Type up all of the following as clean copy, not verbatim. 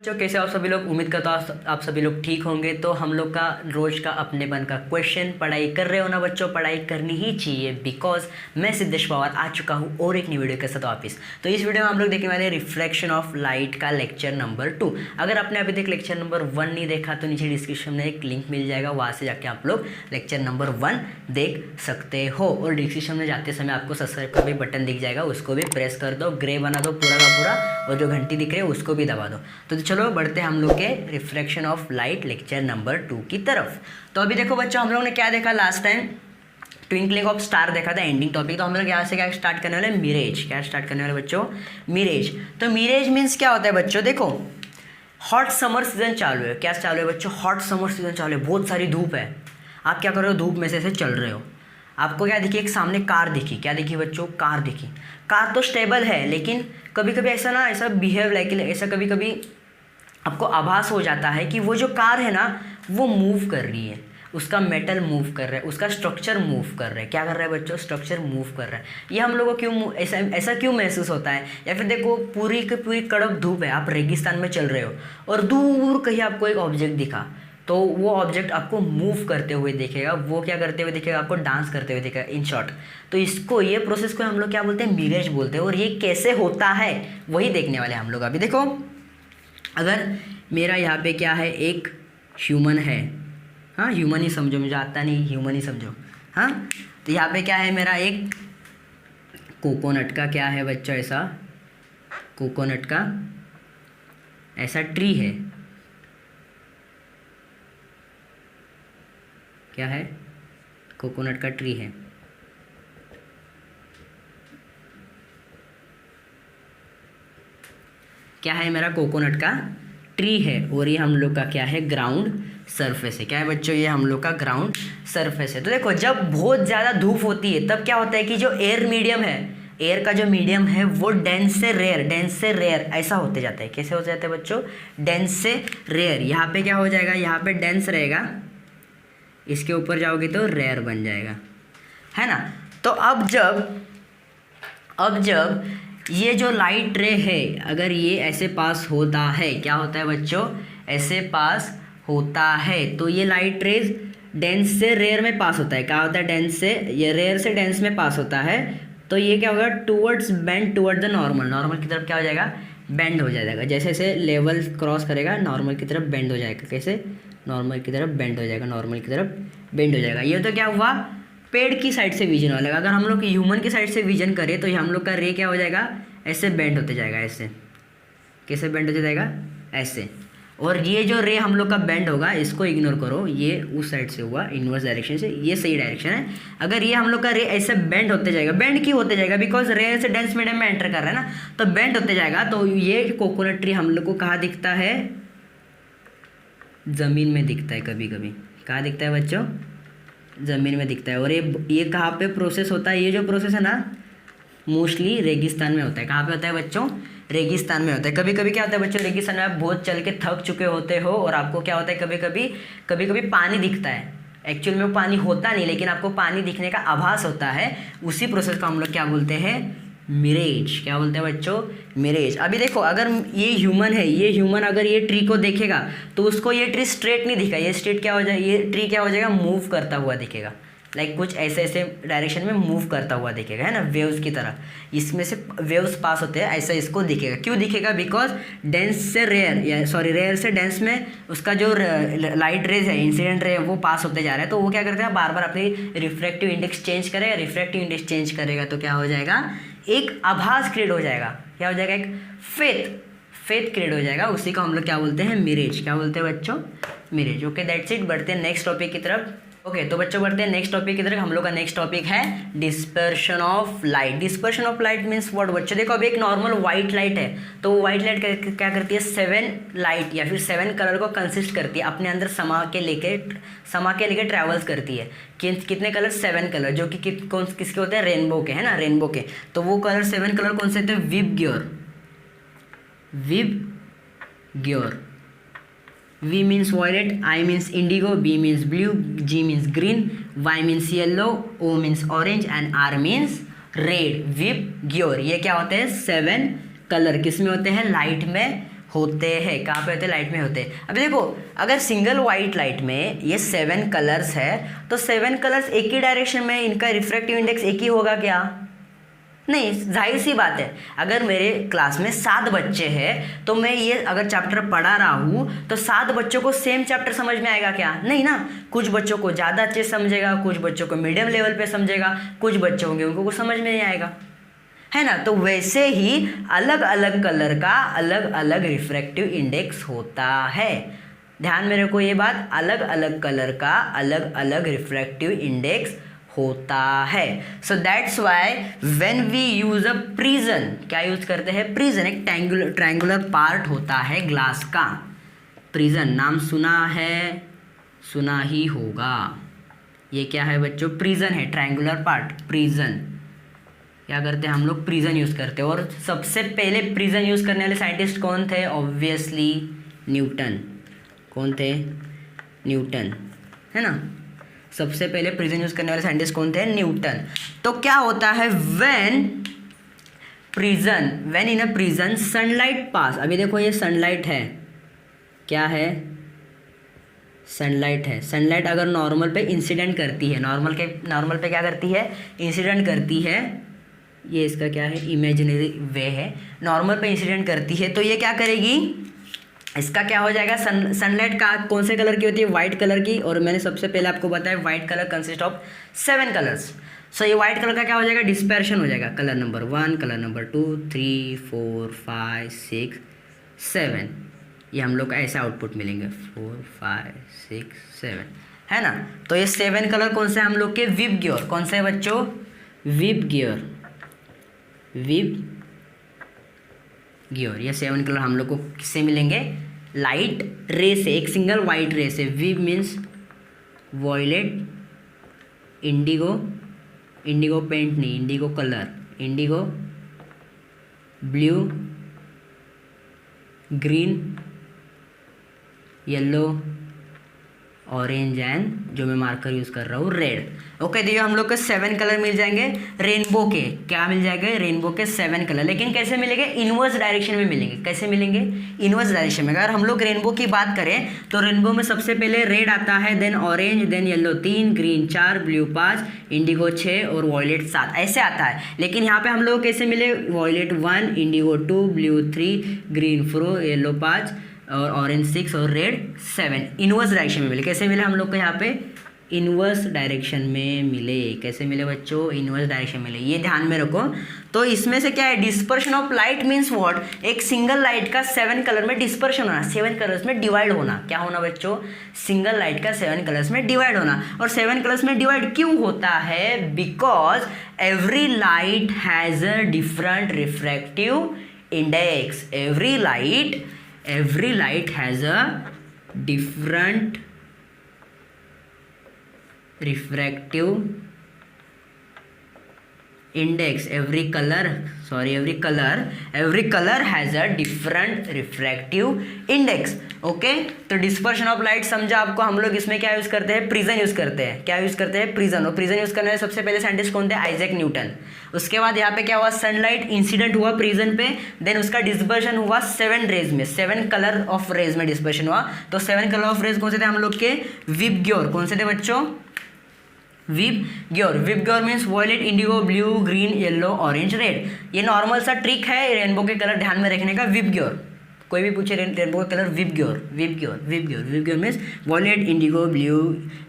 जो कैसे आप सभी लोग, उम्मीद करता हूँ आप सभी लोग ठीक होंगे। तो हम लोग का रोज का अपनेपन का क्वेश्चन, पढ़ाई कर रहे हो ना बच्चों, पढ़ाई करनी ही चाहिए बिकॉज मैं सिद्धेश पवार आ चुका हूँ और एक नई वीडियो के साथ वापिस। तो इस वीडियो में हम लोग देखने वाले हैं रिफ्लेक्शन ऑफ लाइट का लेक्चर नंबर 2। अगर आपने अभी तक लेक्चर नंबर 1 नहीं देखा तो नीचे डिस्क्रिप्शन में एक लिंक मिल जाएगा, वहाँ से जाके आप लोग लेक्चर नंबर 1 देख सकते हो। और डिस्क्रिप्शन में जाते समय आपको सब्सक्राइब का भी बटन दिख जाएगा, उसको भी प्रेस कर दो, ग्रे बना दो पूरा का पूरा, और जो घंटी दिख रही है उसको भी दबा दो। तो चलो बढ़ते हैं हम लोग के reflection of light lecture number 2 की तरफ। तो अभी देखो बच्चों, हम लोग ने क्या देखा last time, twinkling of star देखा था एंडिंग टॉपिक। तो हम लोग यहाँ से क्या स्टार्ट करने वाले, मिरेज। क्या स्टार्ट करने वाले बच्चों, मिरेज। तो मिरेज मीन्स क्या होता है बच्चों, देखो हॉट समर सीजन चालू है। क्या चालू है बच्चों, हॉट समर सीजन चालू है, बहुत सारी धूप है। आप क्या कर रहे हो, धूप में से ऐसे चल रहे हो, आपको क्या दिखी, एक सामने कार दिखी। क्या दिखी बच्चों, कार दिखी। कार तो स्टेबल है, लेकिन कभी कभी ऐसा ना, ऐसा बिहेव लाइक, ऐसा कभी कभी आपको आभास हो जाता है कि वो जो कार है ना वो मूव कर रही है, उसका मेटल मूव कर रहा है, उसका स्ट्रक्चर मूव कर रहा है। क्या कर रहा है बच्चों, स्ट्रक्चर मूव कर रहा है। ये हम लोगों को क्यों ऐसा क्यों महसूस होता है। या फिर देखो पूरी की पूरी कड़क धूप है, आप रेगिस्तान में चल रहे हो और दूर कहीं आपको एक ऑब्जेक्ट दिखा, तो वो ऑब्जेक्ट आपको मूव करते हुए दिखेगा। वो क्या करते हुए दिखेगा, आपको डांस करते हुए दिखेगा, इन शॉर्ट। तो इसको, ये प्रोसेस को हम लोग क्या बोलते हैं, मिरेज बोलते हैं। और ये कैसे होता है वही देखने वाले हम लोग। अभी देखो, अगर मेरा यहाँ पे क्या है, एक ह्यूमन है, हाँ ह्यूमन ही समझो, मुझे आता नहीं, ह्यूमन ही समझो, हाँ। तो यहाँ पे क्या है, मेरा एक कोकोनट का क्या है बच्चों, ऐसा कोकोनट का ऐसा ट्री है। क्या है, कोकोनट का ट्री है। क्या है, मेरा कोकोनट का ट्री है। और ये हम लोग का क्या है, ग्राउंड सरफेस है। क्या है बच्चों, ये हम लोग का ग्राउंड सरफेस है। तो देखो, जब बहुत ज़्यादा धूप होती है तब क्या होता है कि जो एयर मीडियम है, एयर का जो मीडियम है वो डेंस से रेयर ऐसा होते जाता है। कैसे हो जाता है बच्चों, डेंस से रेयर। यहाँ पे क्या हो जाएगा, यहाँ पे डेंस रहेगा, इसके ऊपर जाओगे तो रेयर बन जाएगा, है ना। तो अब जब ये जो लाइट रे है, अगर ये ऐसे पास होता है, क्या होता है बच्चों, ऐसे पास होता है, तो ये लाइट रेज डेंस से रेयर में पास होता है। क्या होता है, डेंस से, ये रेयर से डेंस में पास होता है। तो ये क्या होगा, towards bend toward the normal की तरफ क्या हो जाएगा, बेंड हो जाएगा। जैसे जैसे लेवल क्रॉस करेगा नॉर्मल की तरफ बेंड हो जाएगा। कैसे, नॉर्मल की तरफ बेंड हो जाएगा, नॉर्मल की तरफ बेंड हो जाएगा। ये तो क्या हुआ, पेड़ की साइड से विजन वाला। अगर हम लोग ह्यूमन की साइड से विजन करें तो हम लोग का रे क्या हो जाएगा, ऐसे बेंड होते जाएगा, ऐसे। कैसे बेंड होते जाएगा, ऐसे। और ये जो रे हम लोग का बेंड होगा, इसको इग्नोर करो, ये उस साइड से हुआ, इनवर्स डायरेक्शन से, ये सही डायरेक्शन है। अगर ये हम लोग का रे ऐसे बेंड होते जाएगा, बेंड क्यों होते जाएगा, बिकॉज रे से डेंस मीडियम में एंटर कर रहा है ना, तो बेंड होते जाएगा। तो ये कोकोनट ट्री हम लोग को कहाँ दिखता है, ज़मीन में दिखता है कभी कभी। कहाँ दिखता है बच्चों, ज़मीन में दिखता है। और ये कहाँ पे प्रोसेस होता है, ये जो प्रोसेस है ना मोस्टली रेगिस्तान में होता है। कहाँ पे होता है बच्चों, रेगिस्तान में होता है। कभी कभी क्या होता है बच्चों, रेगिस्तान में आप बहुत चल के थक चुके होते हो और आपको क्या होता है, कभी कभी पानी दिखता है। एक्चुअल में वो पानी होता नहीं, लेकिन आपको पानी दिखने का आभास होता है। उसी प्रोसेस को हम लोग क्या बोलते हैं, मिरेज। क्या बोलते हैं बच्चों, मिरेज। अभी देखो, अगर ये ह्यूमन है, ये ह्यूमन अगर ये ट्री को देखेगा तो उसको ये ट्री स्ट्रेट नहीं दिखा, ये स्ट्रेट क्या हो जाएगा, ये ट्री क्या हो जाएगा, मूव करता हुआ दिखेगा। लाइक कुछ ऐसे ऐसे डायरेक्शन में मूव करता हुआ दिखेगा, है ना, वेव्स की तरह। इसमें से वेव्स पास होते हैं, ऐसा इसको दिखेगा। क्यों दिखेगा, बिकॉज डेंस से रेयर, या सॉरी रेयर से डेंस में उसका जो लाइट रेज है, इंसिडेंट रे, वो पास होते जा रहे हैं। तो वो क्या करते हैं, बार बार अपनी रिफ्रैक्टिव इंडेक्स चेंज करेगा। रिफ्रैक्टिव इंडेक्स चेंज करेगा तो क्या हो जाएगा, एक आभास क्रिएट हो जाएगा। क्या हो जाएगा, एक फेथ क्रिएट हो जाएगा। उसी को हम लोग क्या बोलते हैं, मिरेज। क्या बोलते हैं बच्चों, मिरेज। Okay, that's it. बढ़ते हैं नेक्स्ट टॉपिक की तरफ। ओके, तो बच्चों बढ़ते हैं नेक्स्ट टॉपिक की तरफ। हम लोग का नेक्स्ट टॉपिक है dispersion of light. Dispersion of light means what बच्चों, देखो अभी एक नॉर्मल व्हाइट लाइट है, तो वो व्हाइट लाइट क्या करती है, 7 लाइट या फिर 7 कलर को कंसिस्ट करती है, अपने अंदर समा के लेके ट्रैवल्स करती है। कितने कलर, 7 कलर, जो कि किसके होते हैं, रेनबो के, है ना, रेनबो के। तो वो कलर 7 कलर कौन से होते हैं, VIBGYOR. V means violet, I means indigo, B means blue, G means green, Y means yellow, O means orange and R means red. VIBGYOR. ये क्या होते हैं, 7 कलर किस में होते हैं, लाइट में होते हैं। कहाँ पे होते हैं? लाइट में होते हैं। अब देखो, अगर सिंगल वाइट लाइट में ये 7 कलर्स है तो 7 कलर्स एक ही डायरेक्शन में, इनका रिफ्रैक्टिव इंडेक्स एक ही होगा क्या? नहीं, जाहिर सी बात है। अगर मेरे क्लास में 7 बच्चे हैं तो मैं ये अगर चैप्टर पढ़ा रहा हूँ तो 7 बच्चों को सेम चैप्टर समझ में आएगा क्या? नहीं ना। कुछ बच्चों को ज़्यादा अच्छे समझेगा, कुछ बच्चों को मीडियम लेवल पे समझेगा, कुछ बच्चे होंगे उनको कुछ समझ में नहीं आएगा, है ना। तो वैसे ही अलग अलग कलर का अलग अलग रिफ्रैक्टिव इंडेक्स होता है। ध्यान में रखो ये बात, अलग अलग कलर का अलग अलग रिफ्रैक्टिव इंडेक्स होता है। So that's why when we use a prism, क्या यूज करते हैं? प्रिज्म एक ट्रायंगुलर पार्ट होता है ग्लास का। प्रिज्म नाम सुना है, सुना ही होगा। ये क्या है बच्चों? प्रिज्म है, ट्रायंगुलर पार्ट, प्रिज्म। क्या करते हैं हम लोग? प्रिज्म यूज़ करते हैं। और सबसे पहले प्रिज्म यूज़ करने वाले साइंटिस्ट कौन थे? Obviously Newton. कौन थे? न्यूटन, है ना। सबसे पहले प्रिज्म यूज़ करने वाले साइंटिस्ट कौन थे? न्यूटन। तो क्या होता है when in a prism sunlight pass, अभी देखो ये सनलाइट है, क्या है? सनलाइट है। सनलाइट अगर नॉर्मल पे इंसिडेंट करती है, नॉर्मल पे क्या करती है? इंसिडेंट करती है। ये इसका क्या है? इमेजिनरी वे है। नॉर्मल पे इंसिडेंट करती है तो ये क्या करेगी? इसका क्या हो जाएगा? सनलाइट का कौन से कलर की होती है? वाइट कलर की। और मैंने सबसे पहले आपको बताया white colour consist of 7 colours. So ये वाइट कलर का क्या हो जाएगा? डिस्पर्शन हो जाएगा। Colour number 1, colour number 2, 3, 4, 5, 6, 7। ये हम लोग का ऐसा आउटपुट मिलेंगे 4, 5, 6, 7, है ना। तो ये 7 कलर कौन से हम लोग के? VIBGYOR. कौन से बच्चों? विब गियर। ये 7 कलर हम लोग को किससे मिलेंगे? लाइट रे से, एक सिंगल वाइट रे से। विब मीन्स वॉयलेट, इंडिगो पेंट नहीं, Indigo colour, Indigo, blue, green, yellow, orange and जो मैं मार्कर यूज़ कर रहा हूँ रेड। ओके, देखिए हम लोग को 7 कलर मिल जाएंगे रेनबो के। क्या मिल जाएंगे? रेनबो के 7 कलर। लेकिन कैसे मिलेंगे? इनवर्स डायरेक्शन में मिलेंगे। कैसे मिलेंगे? इनवर्स डायरेक्शन में। अगर हम लोग रेनबो की बात करें तो रेनबो में सबसे पहले रेड आता है, then orange, then yellow 3, green 4, blue 5, indigo 6 और वॉयलेट 7, ऐसे आता है। लेकिन यहाँ पे हम लोग कैसे मिले? Violet 1, indigo 2, blue 3, green 4, yellow 5 और ऑरेंज 6 और रेड 7। इनवर्स डायरेक्शन में मिले। कैसे मिले हम लोग को? यहाँ पे इनवर्स डायरेक्शन में मिले। कैसे मिले बच्चों? इनवर्स डायरेक्शन में मिले। ये ध्यान में रखो। तो इसमें से क्या है? Dispersion of light means what? एक सिंगल लाइट का 7 कलर में डिस्पर्शन होना, 7 कलर्स में डिवाइड होना। क्या होना बच्चों? सिंगल लाइट का 7 कलर्स में डिवाइड होना। और 7 कलर्स में डिवाइड क्यों होता है? Because every light has a different refractive index. Every light has a different refractive index. Every color has a different refractive index. Okay, तो डिस्पर्शन ऑफ लाइट समझा आपको। हम लोग इसमें क्या यूज़ करते हैं? प्रिज्म यूज़ करते हैं। क्या यूज़ करते हैं? प्रिज्म। और प्रिज्म यूज़ करने वाले सबसे पहले साइंटिस्ट कौन थे? Isaac Newton. उसके बाद यहाँ पे क्या हुआ? सनलाइट इंसिडेंट हुआ प्रिज्म पे, देन उसका डिस्पर्शन हुआ 7 रेज में, 7 कलर ऑफ रेज में डिस्पर्शन हुआ। तो 7 कलर ऑफ रेज कौन से थे हम लोग के? VIBGYOR. कौन से थे बच्चों? VIBGYOR means violet, indigo, blue, green, yellow, orange, red. ये नॉर्मल सा ट्रिक है रेनबो के कलर ध्यान में रखने का। विब गियर, कोई भी पूछे रेनबो का colour, VIBGYOR means violet, indigo, blue,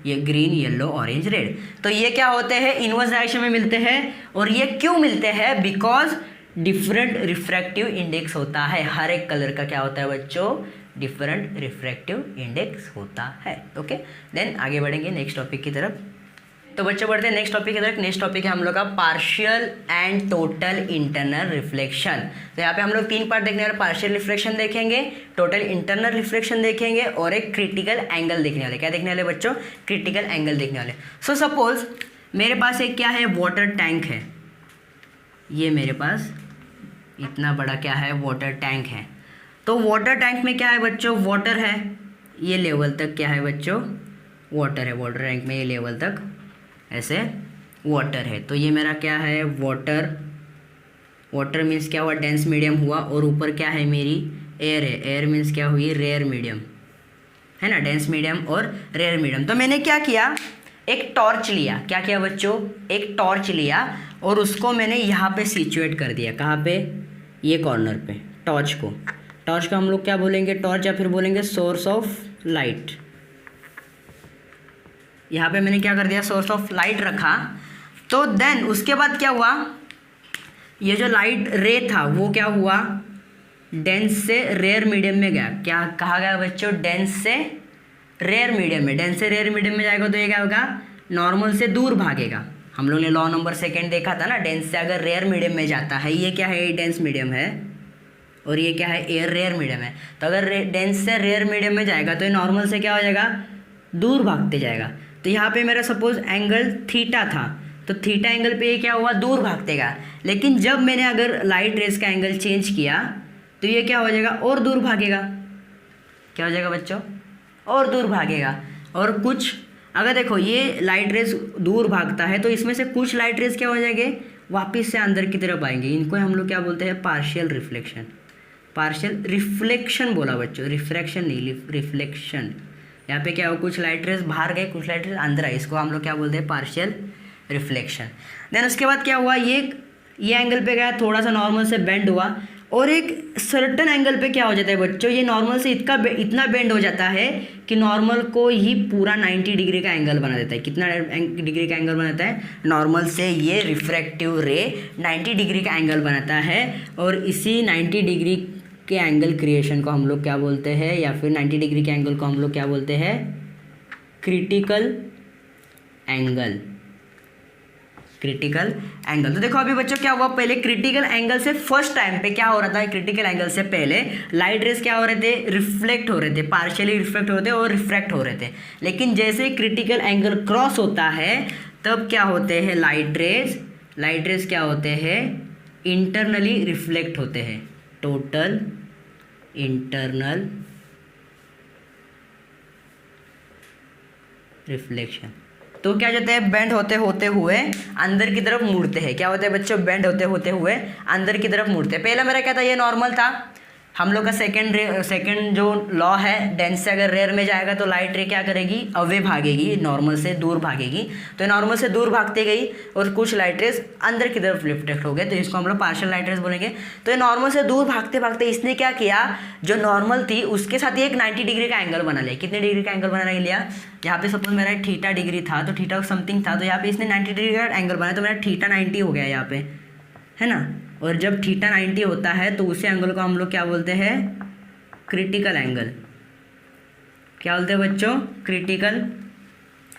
ये ग्रीन, येलो, ऑरेंज, रेड। तो ये क्या होते हैं? इनवर्स डायरेक्शन में मिलते हैं। और ये क्यों मिलते हैं? बिकॉज डिफरेंट रिफ्रैक्टिव इंडेक्स होता है। हर एक कलर का क्या होता है बच्चों? डिफरेंट रिफ्रैक्टिव इंडेक्स होता है। ओके, देन आगे बढ़ेंगे नेक्स्ट टॉपिक की तरफ। तो बच्चों बढ़ते हैं नेक्स्ट टॉपिक की तरफ। नेक्स्ट टॉपिक है हम लोग का partial and total internal reflection. तो यहाँ पे हम लोग 3 पार्ट देखने वाले, पार्शियल रिफ्लेक्शन देखेंगे, टोटल इंटरनल रिफ्लेक्शन देखेंगे और एक क्रिटिकल एंगल देखने वाले। क्या देखने वाले बच्चों? क्रिटिकल एंगल देखने वाले। सो सपोज मेरे पास एक क्या है? वाटर टैंक है। ये मेरे पास इतना बड़ा क्या है? वाटर टैंक है। तो वाटर टैंक में क्या है बच्चों? वाटर है। ये लेवल तक क्या है बच्चों? वाटर है। वाटर टैंक में ये लेवल तक ऐसे वाटर है। तो ये मेरा क्या है? वाटर मीन्स क्या हुआ? डेंस मीडियम हुआ। और ऊपर क्या है? मेरी एयर है, एयर मीन्स क्या हुई, रेयर मीडियम है ना, डेंस मीडियम और रेयर मीडियम। तो मैंने क्या किया, एक टॉर्च लिया, क्या किया बच्चों, एक टॉर्च लिया और उसको मैंने यहाँ पे सिचुएट कर दिया, कहाँ पे, ये कॉर्नर पे। टॉर्च को हम लोग क्या बोलेंगे, टॉर्च, या फिर बोलेंगे सोर्स ऑफ लाइट। यहाँ पे मैंने क्या कर दिया, सोर्स ऑफ लाइट रखा। तो देन उसके बाद क्या हुआ, ये जो लाइट रे था वो क्या हुआ, डेंस से रेयर मीडियम में गया। क्या कहा गया बच्चों, डेंस से रेयर मीडियम में। डेंस से रेयर मीडियम में जाएगा तो ये क्या होगा, नॉर्मल से दूर भागेगा। हम लोग ने लॉ नंबर 2 देखा था ना, डेंस से अगर रेयर मीडियम में जाता है, ये क्या है, ये डेंस मीडियम है और ये क्या है, एयर रेयर मीडियम है। तो अगर डेंस से रेयर मीडियम में जाएगा तो ये नॉर्मल से क्या हो जाएगा, दूर भागते जाएगा। तो यहाँ पे मेरा सपोज एंगल थीटा था, तो थीटा एंगल पे ये क्या हुआ, दूर भागतेगा। लेकिन जब मैंने अगर लाइट रेस का एंगल चेंज किया तो ये क्या हो जाएगा, और दूर भागेगा। क्या हो जाएगा बच्चों, और दूर भागेगा। और कुछ अगर देखो ये लाइट रेस दूर भागता है तो इसमें से कुछ लाइट रेस क्या हो जाएंगे, वापस से अंदर की तरफ आएंगे। इनको हम लोग क्या बोलते हैं, पार्शियल रिफ्लेक्शन। पार्शियल रिफ्लेक्शन बोला बच्चों, रिफ्रैक्शन नहीं, रिफ्लेक्शन। यहाँ पे क्या हो, कुछ लाइट रेस बाहर गए, कुछ लाइट रेस अंदर आए, इसको हम लोग क्या बोलते हैं, पार्शियल रिफ्लेक्शन। देन उसके बाद क्या हुआ, ये एंगल पे गया, थोड़ा सा नॉर्मल से बेंड हुआ और एक सर्टन एंगल पे क्या हो जाता है बच्चों, ये नॉर्मल से इतना बेंड हो जाता है कि नॉर्मल को ही पूरा 90 डिग्री का एंगल बना देता है। कितना डिग्री का एंगल बनाता है, नॉर्मल से ये रिफ्रैक्टिव रे 90 डिग्री का एंगल बनाता है। और इसी 90 डिग्री के एंगल क्रिएशन को हम लोग क्या बोलते हैं, या फिर 90 डिग्री के एंगल को हम लोग क्या बोलते हैं, क्रिटिकल एंगल। Critical angle. तो देखो अभी बच्चों क्या हुआ, पहले क्रिटिकल एंगल से फर्स्ट टाइम पे क्या हो रहा था, क्रिटिकल एंगल से पहले लाइट रेस क्या हो रहे थे, रिफ्लेक्ट हो रहे थे, पार्शियली रिफ्लेक्ट हो रहे थे और रिफ्रैक्ट हो रहे थे। लेकिन जैसे क्रिटिकल एंगल क्रॉस होता है तब क्या होते हैं, लाइट रेस क्या होते हैं, इंटरनली रिफ्लेक्ट होते हैं। Total internal reflection. तो क्या जाते हैं, बेंड होते हुए अंदर की तरफ मुड़ते हैं। क्या होते हैं बच्चों, बेंड होते हुए अंदर की तरफ मुड़ते हैं। पहला मेरा क्या था, ये नॉर्मल था। हम लोग का सेकंड जो लॉ है, डेंस से अगर रेयर में जाएगा तो लाइट रे क्या करेगी, अवे भागेगी, नॉर्मल से दूर भागेगी। तो नॉर्मल से दूर भागते गई और कुछ लाइट रेस अंदर की तरफ रिफ्लेक्ट हो गए, तो इसको हम लोग पार्शियल लाइट रेस बोलेंगे। तो ये नॉर्मल से दूर भागते भागते इसने क्या किया, जो नॉर्मल थी उसके साथ एक 90 डिग्री का एंगल बना लिया। कितने डिग्री का एंगल बना लिया, यहाँ पे सपोज मेरा थीटा डिग्री था तो थीटा समथिंग था, तो यहाँ पे इसने 90 डिग्री का एंगल बनाया, तो मेरा थीटा 90 हो गया यहाँ पे, है ना। और जब थीटा 90 होता है तो उसी एंगल को हम लोग क्या बोलते हैं, क्रिटिकल एंगल। क्या बोलते हैं बच्चों, क्रिटिकल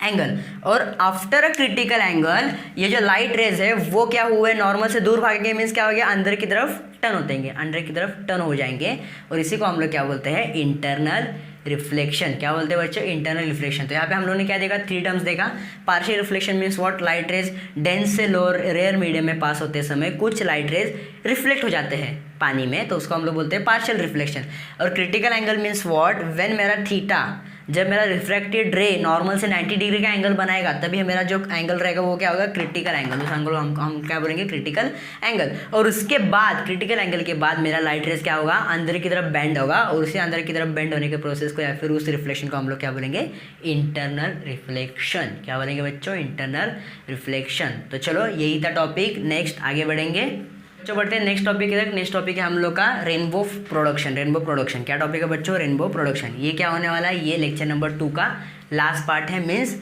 एंगल। और आफ्टर अ क्रिटिकल एंगल ये जो लाइट रेज है वो क्या हुए, नॉर्मल से दूर भागेंगे, मीन्स क्या हो गया, अंदर की तरफ टर्न होतेंगे, अंदर की तरफ टर्न हो जाएंगे। और इसी को हम लोग क्या बोलते हैं, इंटरनल रिफ्लेक्शन। क्या बोलते हैं बच्चों, इंटरनल रिफ्लेक्शन। तो यहाँ पे हम लोगों ने क्या देखा, 3 टर्म्स देखा। Partial reflection means what, light rays dense से लोअर रेयर मीडियम में पास होते समय कुछ लाइट रेज रिफ्लेक्ट हो जाते हैं पानी में, तो उसको हम लोग बोलते हैं पार्शियल रिफ्लेक्शन। और critical angle means what, when मेरा थीटा, जब मेरा रिफ्रैक्टेड रे नॉर्मल से 90 डिग्री का एंगल बनाएगा तभी मेरा जो एंगल रहेगा वो क्या होगा, क्रिटिकल एंगल। उस एंगल को हम क्या बोलेंगे, क्रिटिकल एंगल। और उसके बाद क्रिटिकल एंगल के बाद मेरा लाइट रेस क्या होगा, अंदर की तरफ बेंड होगा, और उसी अंदर की तरफ बेंड होने के प्रोसेस को या फिर उस रिफ्लेक्शन को हम लोग क्या बोलेंगे, इंटरनल रिफ्लेक्शन। क्या बोलेंगे बच्चों, इंटरनल रिफ्लेक्शन। तो चलो यही था टॉपिक, नेक्स्ट आगे बढ़ेंगे। बच्चों बढ़ते हैं नेक्स्ट टॉपिक तक। नेक्स्ट टॉपिक है हम लोग का रेनबो प्रोडक्शन। रेनबो प्रोडक्शन क्या टॉपिक है बच्चों, रेनबो प्रोडक्शन। ये क्या होने वाला है, ये लेक्चर नंबर 2 का लास्ट पार्ट है, मीन्स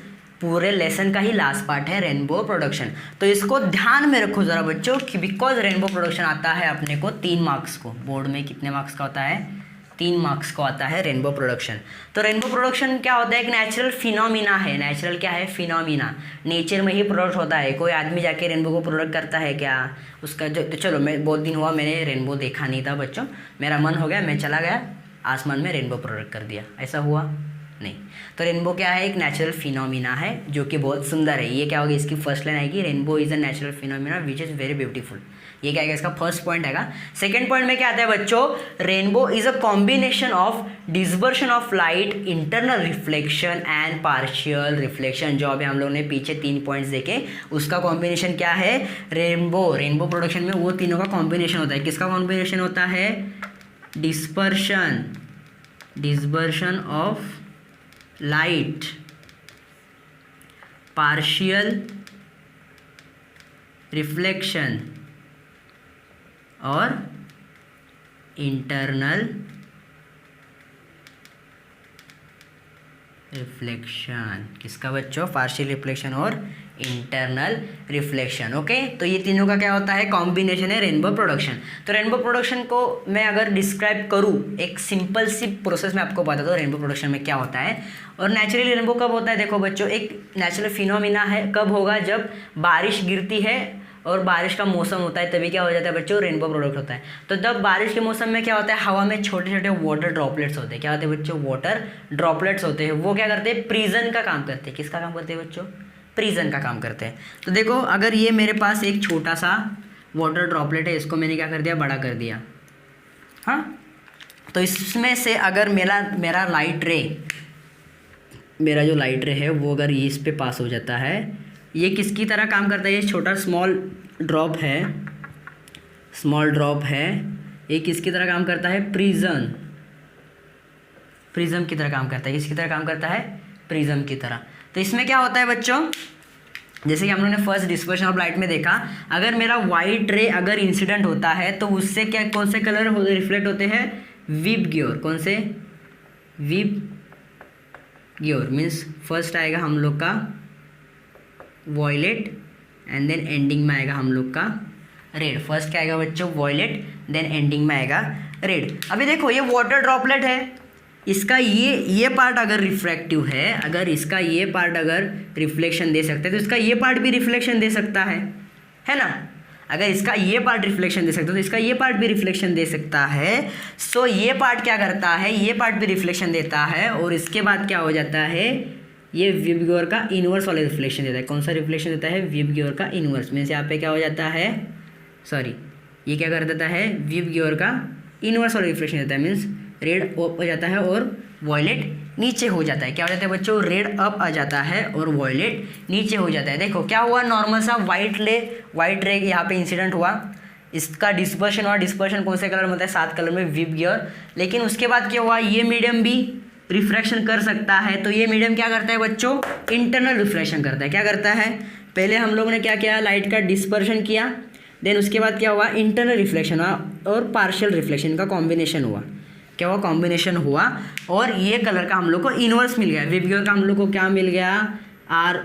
पूरे लेसन का ही लास्ट पार्ट है रेनबो प्रोडक्शन। तो इसको ध्यान में रखो ज़रा बच्चों कि बिकॉज रेनबो प्रोडक्शन आता है अपने को 3 मार्क्स को। बोर्ड में कितने मार्क्स का होता है, 3 मार्क्स को आता है रेनबो प्रोडक्शन। तो रेनबो प्रोडक्शन क्या होता है, एक नेचुरल फिनोमिना है। नेचुरल क्या है, फिनोमिना, नेचर में ही प्रोडक्ट होता है। कोई आदमी जाके रेनबो को प्रोडक्ट करता है क्या, उसका जो, तो चलो मैं बहुत दिन हुआ मैंने रेनबो देखा नहीं था बच्चों, मेरा मन हो गया, मैं चला गया आसमान में रेनबो प्रोडक्ट कर दिया, ऐसा हुआ नहीं। तो रेनबो क्या है, एक नेचुरल फिनोमिना है जो कि बहुत सुंदर है। ये क्या होगी, इसकी फर्स्ट लाइन आएगी, rainbow is a natural phenomena which is very beautiful. ये क्या आएगा, इसका फर्स्ट पॉइंट आएगा। सेकंड पॉइंट में क्या आता है बच्चों, rainbow is a combination of dispersion of light, internal reflection and partial reflection. जो अभी हम लोगों ने पीछे 3 पॉइंट्स देखे उसका कॉम्बिनेशन क्या है, रेनबो। रेनबो प्रोडक्शन में वो तीनों का कॉम्बिनेशन होता है। किसका कॉम्बिनेशन होता है, dispersion of light, partial reflection और इंटरनल रिफ्लेक्शन। किसका बच्चों? पार्शियल रिफ्लेक्शन और इंटरनल रिफ्लेक्शन। ओके, तो ये तीनों का क्या होता है? कॉम्बिनेशन है रेनबो प्रोडक्शन। तो रेनबो प्रोडक्शन को मैं अगर डिस्क्राइब करूँ एक सिंपल सी प्रोसेस में आपको बता दूँ रेनबो प्रोडक्शन में क्या होता है। और नेचुरली रेनबो कब होता है? देखो बच्चों, एक नेचुरल फिनोमिना है। कब होगा? जब बारिश गिरती है और बारिश का मौसम होता है, तभी क्या हो जाता है बच्चों? रेनबो प्रोडक्ट होता है। तो जब बारिश के मौसम में क्या होता है? हवा में छोटे छोटे वाटर ड्रॉपलेट्स होते हैं। क्या होते हैं बच्चों? वाटर ड्रॉपलेट्स होते हैं। वो क्या करते हैं? प्रिजन का काम करते हैं। किसका काम करते हैं बच्चों? प्रिजन का काम करते हैं। तो देखो, अगर ये मेरे पास एक छोटा सा वाटर ड्रॉपलेट है, इसको मैंने क्या कर दिया? बड़ा कर दिया। हाँ, तो इसमें से अगर मेरा लाइट रे, मेरा जो लाइट रे है वो अगर ये इस पे पास हो जाता है, ये किसकी तरह काम करता है? ये छोटा स्मॉल ड्रॉप है, ये किसकी तरह काम करता है? प्रिज्म की तरह काम करता है। किसकी तरह काम करता है? प्रिज्म की तरह। तो इसमें क्या होता है बच्चों? जैसे कि हम लोगों ने फर्स्ट डिस्पर्शन ऑफ लाइट में देखा, अगर मेरा वाइट रे अगर इंसिडेंट होता है तो उससे क्या, कौन से कलर रिफ्लेक्ट होते हैं? विबग्योर। कौन से? विबग्योर मीन्स फर्स्ट आएगा हम लोग का वॉयलेट एंड देन एंडिंग में आएगा हम लोग का रेड। फर्स्ट क्या आएगा बच्चों? वॉयलेट, देन एंडिंग में आएगा रेड। अभी देखो, ये वाटर ड्रॉपलेट है, इसका ये पार्ट अगर रिफ्रैक्टिव है, अगर इसका ये पार्ट अगर रिफ्लेक्शन दे सकता है तो इसका ये पार्ट भी रिफ्लेक्शन दे सकता है ना? अगर इसका ये पार्ट रिफ्लेक्शन दे सकता है तो इसका ये पार्ट भी रिफ्लेक्शन दे सकता है। सो ये पार्ट क्या करता है? ये पार्ट भी रिफ्लेक्शन देता है और इसके बाद क्या हो जाता है? ये विबग्योर का इनवर्स वाला रिफ्लेक्शन देता है। कौन सा रिफ्लेक्शन देता है? विबग्योर का इनवर्स। मीन्स यहाँ पे क्या हो जाता है? सॉरी, ये क्या कर देता है? विबग्योर का इनवर्स वाला रिफ्लेक्शन देता है। मीन्स रेड अप हो जाता है और वॉयलेट नीचे हो जाता है। क्या हो जाता है बच्चों? रेड अप आ जाता है और वॉयलेट नीचे हो जाता है। देखो क्या हुआ? नॉर्मल सा वाइट रे यहाँ पे इंसिडेंट हुआ, इसका डिस्पर्शन हुआ। डिस्पर्शन कौन से कलर में होता है? 7 कलर में, विबग्योर। लेकिन उसके बाद क्या हुआ? ये मीडियम भी रिफ्रैक्शन कर सकता है। तो ये मीडियम क्या करता है बच्चों? इंटरनल रिफ्रैक्शन करता है। क्या करता है? पहले हम लोगों ने क्या किया? लाइट का डिस्पर्शन किया, देन उसके बाद क्या हुआ? इंटरनल रिफ्लेक्शन हुआ और पार्शियल रिफ्लेक्शन का कॉम्बिनेशन हुआ। क्या हुआ? कॉम्बिनेशन हुआ और ये कलर का हम लोग को इनवर्स मिल गया। विबग्योर का हम लोग को क्या मिल गया? ROYGBIV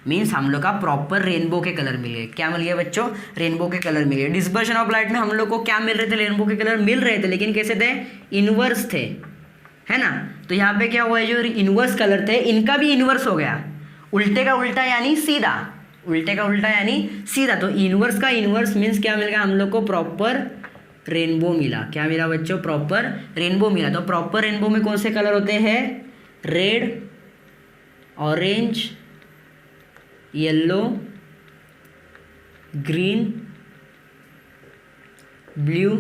मीन्स हम लोग का प्रॉपर रेनबो के कलर मिल गए। क्या मिल गया बच्चों? रेनबो के कलर मिल गए। डिस्पर्शन ऑफ लाइट में हम लोग को क्या मिल रहे थे? रेनबो के कलर मिल रहे थे, लेकिन कैसे थे? इनवर्स थे, है ना? तो यहाँ पे क्या हुआ है? जो इनवर्स कलर थे इनका भी इनवर्स हो गया। उल्टे का उल्टा यानी सीधा, उल्टे का उल्टा यानी सीधा। तो इनवर्स का इनवर्स मीन्स क्या मिल गया? हम लोग को प्रॉपर रेनबो मिला। क्या मिला बच्चों? प्रॉपर रेनबो मिला। तो प्रॉपर रेनबो में कौन से कलर होते हैं? Red, orange, yellow, green, blue,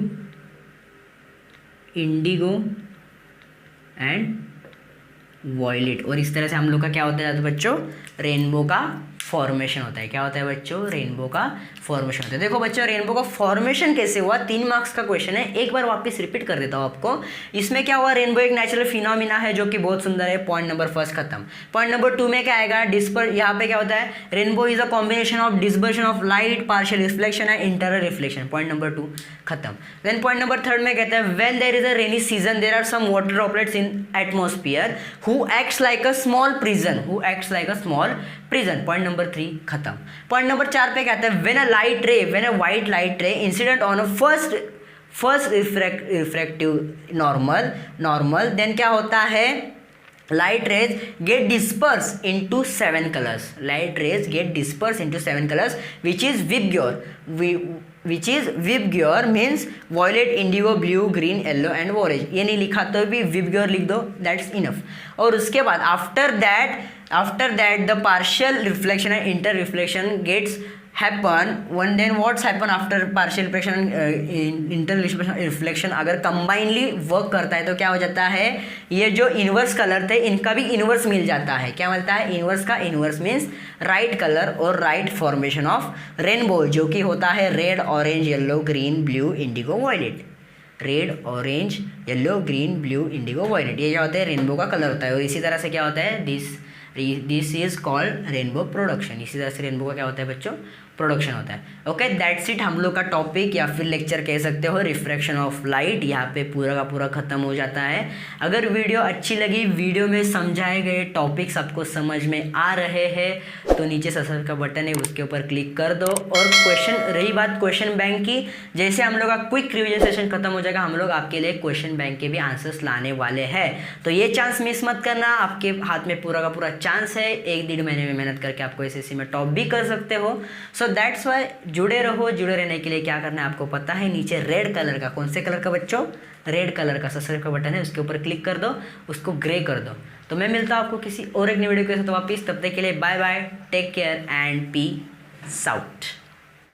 indigo and violet. और इस तरह से हम लोग का क्या होता है बच्चों? रेनबो का फॉर्मेशन होता है। क्या होता है बच्चों? रेनबो का फॉर्मेशन होता है। देखो बच्चों, रेनबो का फॉर्मेशन कैसे हुआ? 3 मार्क्स का क्वेश्चन है। एक बार वापस रिपीट कर देता हूँ आपको। इसमें क्या हुआ? रेनबो एक नेचुरल फिनोमिना है जो कि बहुत सुंदर है। पॉइंट नंबर 1 खत्म। पॉइंट नंबर 2 में क्या आएगा? यहाँ पे क्या होता है? Rainbow is a combination of dispersion of light, partial reflection and internal reflection. Point number 2 खत्म। देन पॉइंट नंबर 3 में कहता है when there is a rainy season there are some water droplets in atmosphere who acts like a small prism, point number 3 खत्म। Point number 4 पे कहते हैं when a white light ray incident on a first refractive normal then क्या होता है? Light rays get disperse into 7 colours. which is VIBGYOR means violet, indigo, blue, green, yellow and orange. ये नहीं लिखा तो भी विबग्योर लिख दो, दैट्स इनफ। और उसके बाद after that the partial reflection and inter reflection happen one then what's happen after partial reflection inter reflection अगर कंबाइनली वर्क करता है तो क्या हो जाता है, ये जो इन्वर्स कलर थे इनका भी इन्वर्स मिल जाता है। क्या मिलता है, इन्वर्स का इन्वर्स मीन्स राइट कलर और राइट फॉर्मेशन ऑफ रेनबो, जो कि होता है red orange yellow green blue indigo violet. Red orange yellow green blue indigo violet, ये क्या होता है, रेनबो का कलर होता है। और इसी तरह से क्या होता है, this is called rainbow production. इसी तरह से रेनबो का क्या होता है बच्चों, प्रोडक्शन होता है। ओके, दैट्स इट, हम लोग का टॉपिक या फिर लेक्चर कह सकते हो रिफ्रैक्शन ऑफ लाइट यहाँ पे पूरा का पूरा खत्म हो जाता है। अगर वीडियो अच्छी लगी, वीडियो में समझाए गए टॉपिक्स आपको समझ में आ रहे हैं तो नीचे सब्सक्राइब का बटन है उसके ऊपर क्लिक कर दो। और रही बात क्वेश्चन बैंक की, जैसे हम लोग का क्विक रिविजन सेशन खत्म हो जाएगा हम लोग आपके लिए क्वेश्चन बैंक के भी आंसर्स लाने वाले हैं, तो ये चांस मिस मत करना। आपके हाथ में पूरा का पूरा चांस है, 1-1.5 महीने में मेहनत करके आपको एसएससी में टॉप भी कर सकते हो। सो दैट्स वाई जुड़े रहो। जुड़े रहने के लिए क्या करना है आपको पता है, नीचे रेड कलर का, कौन से कलर का बच्चों, रेड कलर का सब्सक्राइब का बटन है उसके ऊपर क्लिक कर दो, उसको ग्रे कर दो। तो मैं मिलता हूँ आपको किसी और एक नई वीडियो के साथ वापिस, तब तक के लिए bye bye, take care and peace out.